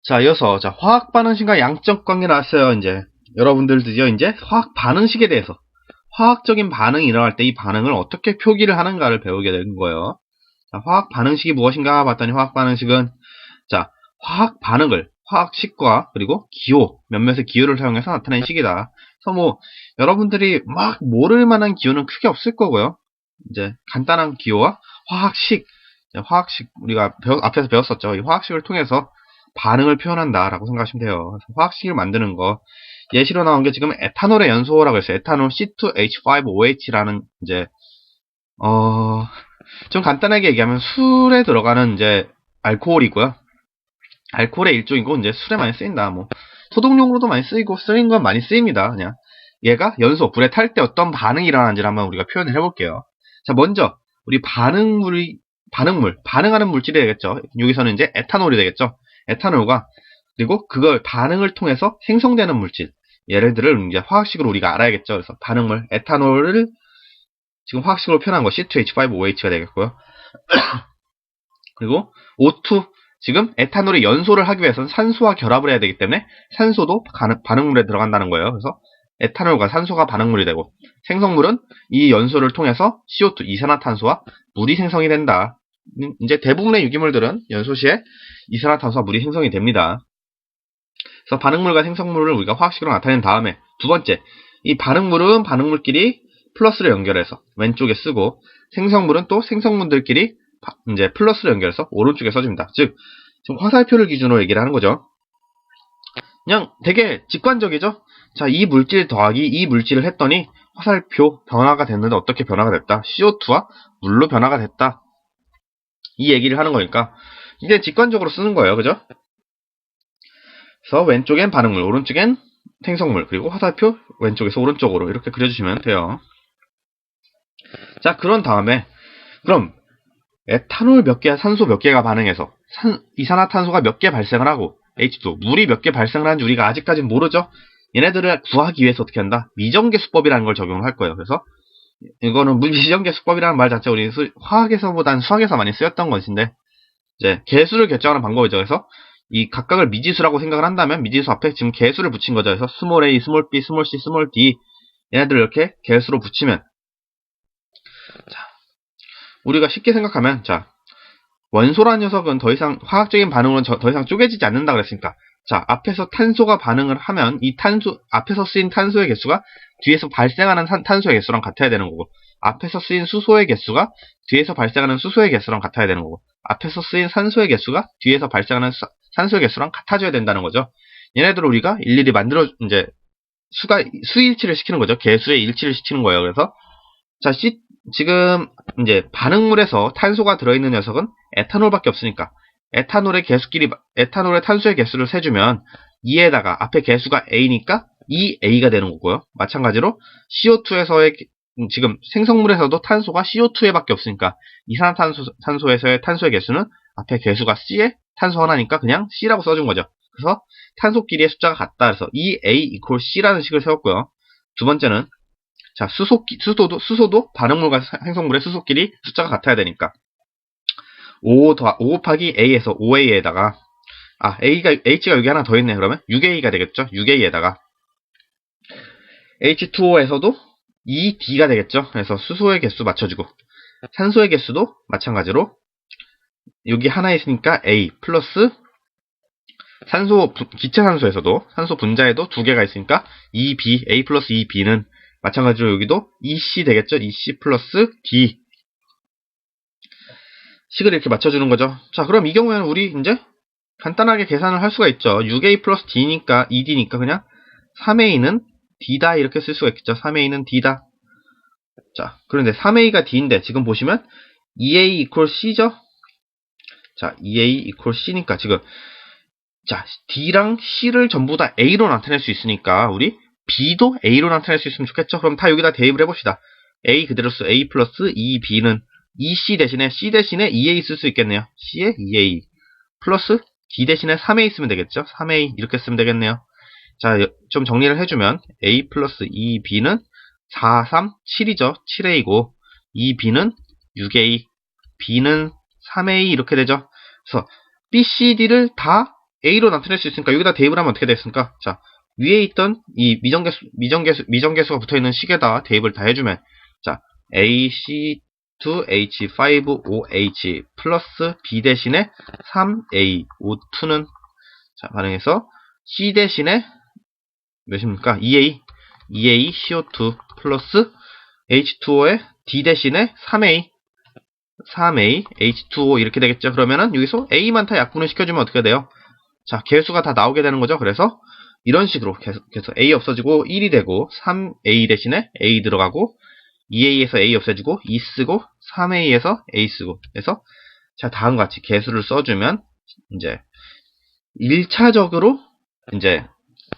자, 이어서, 자, 화학 반응식과 양적 관계 나왔어요, 이제. 여러분들 드디어 이제 화학 반응식에 대해서, 화학적인 반응이 일어날 때 이 반응을 어떻게 표기를 하는가를 배우게 되는 거예요. 자, 화학 반응식이 무엇인가 봤더니 화학 반응식은, 자, 화학 반응을, 화학식과 그리고 기호, 몇몇의 기호를 사용해서 나타낸 식이다. 그래서 뭐, 여러분들이 막 모를 만한 기호는 크게 없을 거고요. 이제, 간단한 기호와 화학식, 화학식, 우리가 앞에서 배웠었죠. 이 화학식을 통해서 반응을 표현한다라고 생각하시면 돼요. 화학식을 만드는 거. 예시로 나온 게 지금 에탄올의 연소라고 했어요. 에탄올 C2H5OH라는 이제 좀 간단하게 얘기하면 술에 들어가는 이제 알코올이고요. 알코올의 일종이고 이제 술에 많이 쓰인다. 뭐 소독용으로도 많이 쓰이고 쓰인 건 많이 쓰입니다. 그냥 얘가 연소 불에 탈 때 어떤 반응이 일어나는지를 한번 우리가 표현을 해볼게요. 자, 먼저 우리 반응하는 물질이 되겠죠. 여기서는 이제 에탄올이 되겠죠. 에탄올과 그리고 그걸 반응을 통해서 생성되는 물질, 얘네들을 이제 화학식으로 우리가 알아야겠죠. 그래서 반응물 에탄올을 지금 화학식으로 표현한 거 C2H5OH가 되겠고요. 그리고 O2 지금 에탄올의 연소를 하기 위해서는 산소와 결합을 해야 되기 때문에 산소도 반응물에 들어간다는 거예요. 그래서 에탄올과 산소가 반응물이 되고 생성물은 이 연소를 통해서 CO2 이산화탄소와 물이 생성이 된다. 이제 대부분의 유기물들은 연소 시에 이산화탄소와 물이 생성이 됩니다. 그래서 반응물과 생성물을 우리가 화학식으로 나타낸 다음에 두 번째, 이 반응물은 반응물끼리 플러스를 연결해서 왼쪽에 쓰고 생성물은 또 생성물들끼리 이제 플러스를 연결해서 오른쪽에 써줍니다. 즉, 지금 화살표를 기준으로 얘기를 하는 거죠. 그냥 되게 직관적이죠? 자, 이 물질 더하기 이 물질을 했더니 화살표 변화가 됐는데 어떻게 변화가 됐다? CO2와 물로 변화가 됐다. 이 얘기를 하는 거니까 이게 직관적으로 쓰는 거예요. 그죠? 그래서 왼쪽엔 반응물, 오른쪽엔 생성물, 그리고 화살표 왼쪽에서 오른쪽으로 이렇게 그려주시면 돼요. 자, 그런 다음에 그럼 에탄올 몇 개, 산소 몇 개가 반응해서 이산화탄소가 몇 개 발생을 하고 H2, 물이 몇 개 발생을 하는지 우리가 아직까지는 모르죠. 얘네들을 구하기 위해서 어떻게 한다? 미정계수법이라는 걸 적용을 할 거예요. 그래서 이거는 미정계수법이라는 말 자체가 우리 화학에서보다는 수학에서 많이 쓰였던 것인데 이제 개수를 결정하는 방법이죠. 그래서 이 각각을 미지수라고 생각을 한다면 미지수 앞에 지금 개수를 붙인 거죠. 그래서 스몰 a, 스몰 b, 스몰 c, 스몰 d 얘네들을 이렇게 개수로 붙이면 자, 우리가 쉽게 생각하면 자, 원소라는 녀석은 더 이상 화학적인 반응으로는 더 이상 쪼개지지 않는다 그랬으니까 자, 앞에서 탄소가 반응을 하면 이 앞에서 쓰인 탄소의 개수가 뒤에서 발생하는 탄소의 개수랑 같아야 되는 거고 앞에서 쓰인 수소의 개수가 뒤에서 발생하는 수소의 개수랑 같아야 되는 거고 앞에서 쓰인 산소의 개수가 뒤에서 발생하는 산소의 개수랑 같아져야 된다는 거죠. 얘네들을 우리가 일일이 만들어 이제 수일치를 시키는 거죠. 개수의 일치를 시키는 거예요. 그래서 자, 지금 이제 반응물에서 탄소가 들어있는 녀석은 에탄올밖에 없으니까 에탄올의 탄소의 개수를 세주면 2에다가 앞에 개수가 A니까 2A가 되는 거고요. 마찬가지로 CO2에서의 지금 생성물에서도 탄소가 CO2에 밖에 없으니까 이산화탄소에서의 탄소의 개수는 앞에 개수가 C에 탄소 하나니까 그냥 C라고 써준 거죠. 그래서 탄소끼리의 숫자가 같다. 그래서 2A equal C라는 식을 세웠고요. 두 번째는 자, 수소도 반응물과 생성물의 수소끼리 숫자가 같아야 되니까 5 곱하기 A에서 5A에다가 H가 여기 하나 더 있네. 그러면 6A가 되겠죠. 6A에다가 H2O에서도 2D가 되겠죠. 그래서 수소의 개수 맞춰주고 산소의 개수도 마찬가지로 여기 하나 있으니까 A 플러스 기체산소에서도 산소 분자에도 두 개가 있으니까 2B, A 플러스 2B는 마찬가지로 여기도 EC 되겠죠. EC 플러스 D 식을 이렇게 맞춰주는 거죠. 자, 그럼 이 경우에는 우리 이제 간단하게 계산을 할 수가 있죠. 6A 플러스 D니까 2D니까 그냥 3A는 D다 이렇게 쓸 수가 있겠죠. 3A는 D다. 자, 그런데 3A가 D인데 지금 보시면 2A equal C죠. 자, 2A equal C니까 지금 자, D랑 C를 전부 다 A로 나타낼 수 있으니까 우리 B도 A로 나타낼 수 있으면 좋겠죠. 그럼 다 여기다 대입을 해봅시다. A 그대로 쓰 A 플러스 2B는 2C 대신에 C 대신에 2A 쓸 수 있겠네요. C에 2A 플러스 D 대신에 3A 쓰면 되겠죠. 3A 이렇게 쓰면 되겠네요. 자, 좀 정리를 해주면 A 플러스 2B는 4, 3, 7이죠. 7A고 2B는 6A, B는 3A 이렇게 되죠. 그래서 B, C, D를 다 A로 나타낼 수 있으니까 여기다 대입을 하면 어떻게 되겠습니까? 자, 위에 있던 이 미정계수가 붙어있는 식에다 대입을 다 해주면, 자, AC2H5OH 플러스 B 대신에 3AO2는, 자, 반응해서 C 대신에 몇입니까? 2A CO2 플러스 H2O에 D 대신에 3A H2O 이렇게 되겠죠. 그러면은 여기서 A만 다 약분을 시켜주면 어떻게 돼요? 자, 개수가 다 나오게 되는 거죠. 그래서 이런 식으로 계속해서 A 없어지고 1이 되고 3A 대신에 A 들어가고 2A에서 A 없애주고 2 쓰고 3A에서 A 쓰고 해서 자, 다음과 같이 개수를 써주면 이제 1차적으로 이제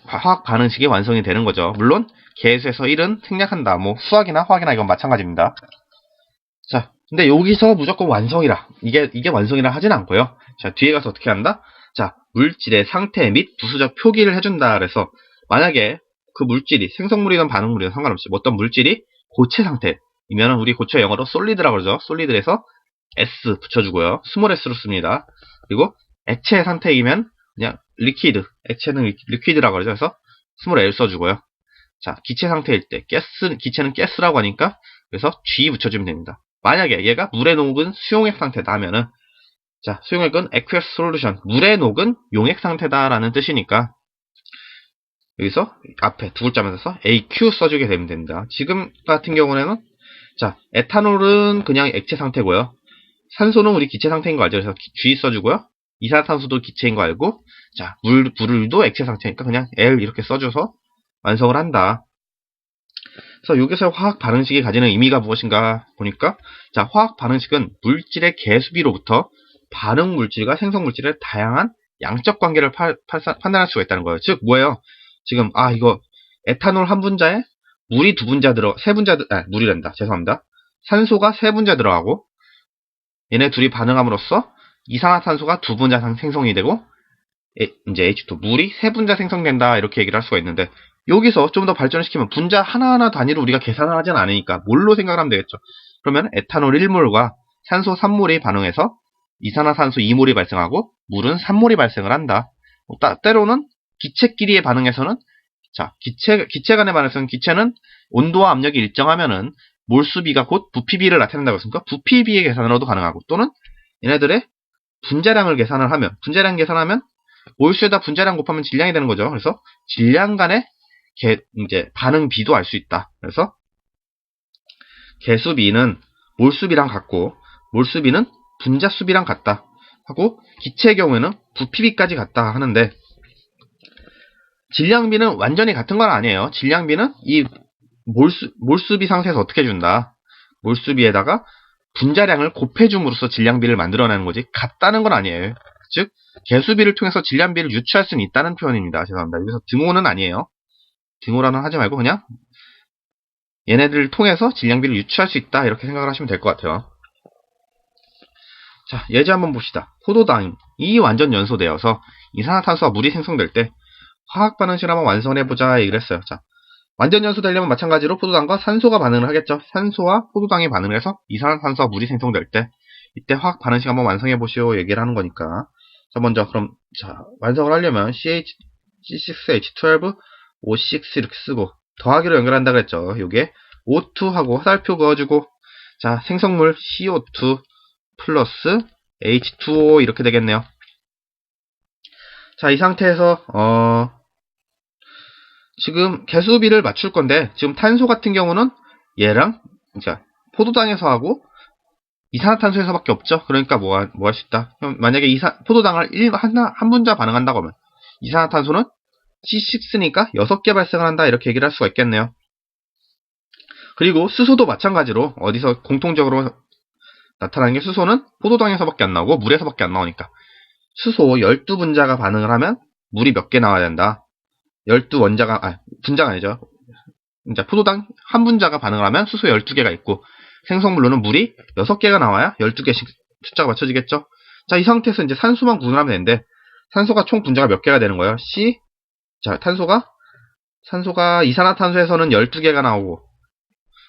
화학 반응식이 완성이 되는 거죠. 물론 개수에서 1은 생략한다. 뭐 수학이나 화학이나 이건 마찬가지입니다. 자, 근데 여기서 무조건 완성이라 이게 완성이라 하진 않고요. 자, 뒤에 가서 어떻게 한다? 자, 물질의 상태 및 부수적 표기를 해준다. 그래서 만약에 그 물질이 생성물이든 반응물이든 상관없이 어떤 물질이 고체 상태이면 우리 고체 영어로 솔리드라고 그러죠. 솔리드에서 S 붙여주고요. 스몰 s로 씁니다. 그리고 액체 상태이면 그냥 리퀴드, 액체는 리퀴드라고 그러죠. 그래서 스몰 L 써주고요. 자, 기체 상태일 때 기체는 가스라고 하니까 그래서 G 붙여주면 됩니다. 만약에 얘가 물에 녹은 수용액 상태다 하면은 자, 수용액은 aqueous solution, 물에 녹은 용액 상태다라는 뜻이니까 여기서 앞에 두 글자만 써서 AQ 써주게 되면 됩니다. 지금 같은 경우에는 자, 에탄올은 그냥 액체 상태고요. 산소는 우리 기체 상태인 거 알죠? 그래서 G 써주고요. 이산화탄소도 기체인 거 알고 자, 물도 액체 상태니까 그냥 L 이렇게 써줘서 완성을 한다. 그래서 여기서 화학 반응식이 가지는 의미가 무엇인가 보니까 자, 화학 반응식은 물질의 개수비로부터 반응 물질과 생성 물질의 다양한 양적 관계를 판단할 수가 있다는 거예요. 즉 뭐예요? 지금 이거 에탄올 한 분자에 물이 물이란다. 죄송합니다. 산소가 세 분자 들어가고 얘네 둘이 반응함으로써 이산화탄소가 두 분자 생성이 되고 이제 H2 물이 세 분자 생성된다 이렇게 얘기를 할 수가 있는데 여기서 좀 더 발전을 시키면 분자 하나하나 단위로 우리가 계산을 하진 않으니까 뭘로 생각을 하면 되겠죠. 그러면 에탄올 1몰과 산소 3몰이 반응해서 이산화탄소 2몰이 발생하고 물은 3몰이 발생을 한다. 때로는 기체끼리의 반응에서는 자, 기체 간의 반응에서는 기체는 온도와 압력이 일정하면은 몰수비가 곧 부피비를 나타낸다고 했으니까 부피비의 계산으로도 가능하고 또는 얘네들의 분자량을 계산을 하면 분자량 계산하면 몰수에다 분자량 곱하면 질량이 되는 거죠. 그래서 질량 간의 이제 반응비도 알 수 있다. 그래서 개수비는 몰수비랑 같고 몰수비는 분자수비랑 같다 하고 기체의 경우에는 부피비까지 같다 하는데 질량비는 완전히 같은 건 아니에요. 질량비는 이 몰수비 상태에서 어떻게 준다. 몰수비에다가 분자량을 곱해줌으로써 질량비를 만들어내는 거지 같다는 건 아니에요. 즉 개수비를 통해서 질량비를 유추할 수는 있다는 표현입니다. 죄송합니다. 여기서 등호는 아니에요. 등호라는 하지 말고 그냥 얘네들을 통해서 질량비를 유추할 수 있다 이렇게 생각을 하시면 될 것 같아요. 자, 예제 한번 봅시다. 포도당이 완전 연소되어서 이산화탄소와 물이 생성될 때 화학 반응식을 한번 완성을 해보자 얘기를 했어요. 자, 완전 연소되려면 마찬가지로 포도당과 산소가 반응을 하겠죠. 산소와 포도당이 반응을 해서 이산화탄소와 물이 생성될 때 이때 화학 반응식 한번 완성해 보시오 얘기를 하는 거니까 자, 먼저 그럼 자, 완성을 하려면 C6H12 O6 이렇게 쓰고 더하기로 연결한다 그랬죠. 요게 O2하고 화살표 그어주고 자, 생성물 CO2 플러스 H2O 이렇게 되겠네요. 자, 이 상태에서 지금 개수비를 맞출 건데 지금 탄소 같은 경우는 얘랑 그러니까 포도당에서 하고 이산화탄소에서밖에 없죠. 그러니까 뭐 할 수 있다. 만약에 포도당을 한 분자 반응한다고 하면 이산화탄소는 C6니까 6개 발생을 한다 이렇게 얘기를 할 수가 있겠네요. 그리고 수소도 마찬가지로 어디서 공통적으로 나타나는 게 수소는 포도당에서밖에 안 나오고 물에서밖에 안 나오니까 수소 12분자가 반응을 하면 물이 몇 개 나와야 된다. 12원자가 분자가 아니죠. 이제 포도당 한 분자가 반응을 하면 수소 12개가 있고 생성물로는 물이 6개가 나와야 12개씩 숫자가 맞춰지겠죠. 자, 이 상태에서 이제 산소만 구분하면 되는데 산소가 총 분자가 몇 개가 되는 거예요? 자, 산소가 이산화탄소에서는 12개가 나오고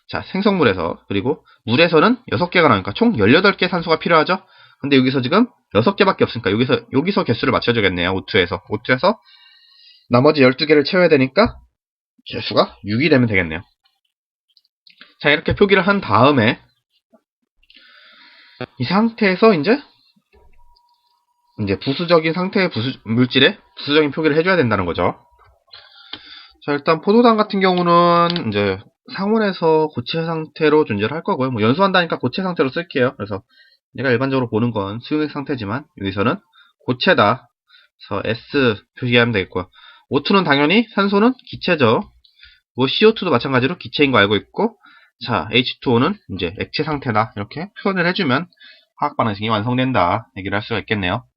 자, 생성물에서 그리고 물에서는 6개가 나오니까 총 18개 산소가 필요하죠. 근데 여기서 지금 6개밖에 없으니까 여기서 개수를 맞춰주겠네요. O2에서 나머지 12개를 채워야 되니까 개수가 6이 되면 되겠네요. 자, 이렇게 표기를 한 다음에 이 상태에서 이제 부수적인 상태의 물질에 부수적인 표기를 해줘야 된다는 거죠. 자, 일단 포도당 같은 경우는 이제 상온에서 고체 상태로 존재를 할 거고요. 뭐 연소한다니까 고체 상태로 쓸게요. 그래서 내가 일반적으로 보는 건 수용액 상태지만 여기서는 고체다. 그래서 S 표기하면 되겠고요. O2는 당연히 산소는 기체죠. 뭐 CO2도 마찬가지로 기체인 거 알고 있고, 자, H2O는 이제 액체 상태다. 이렇게 표현을 해주면 화학 반응식이 완성된다. 얘기를 할 수가 있겠네요.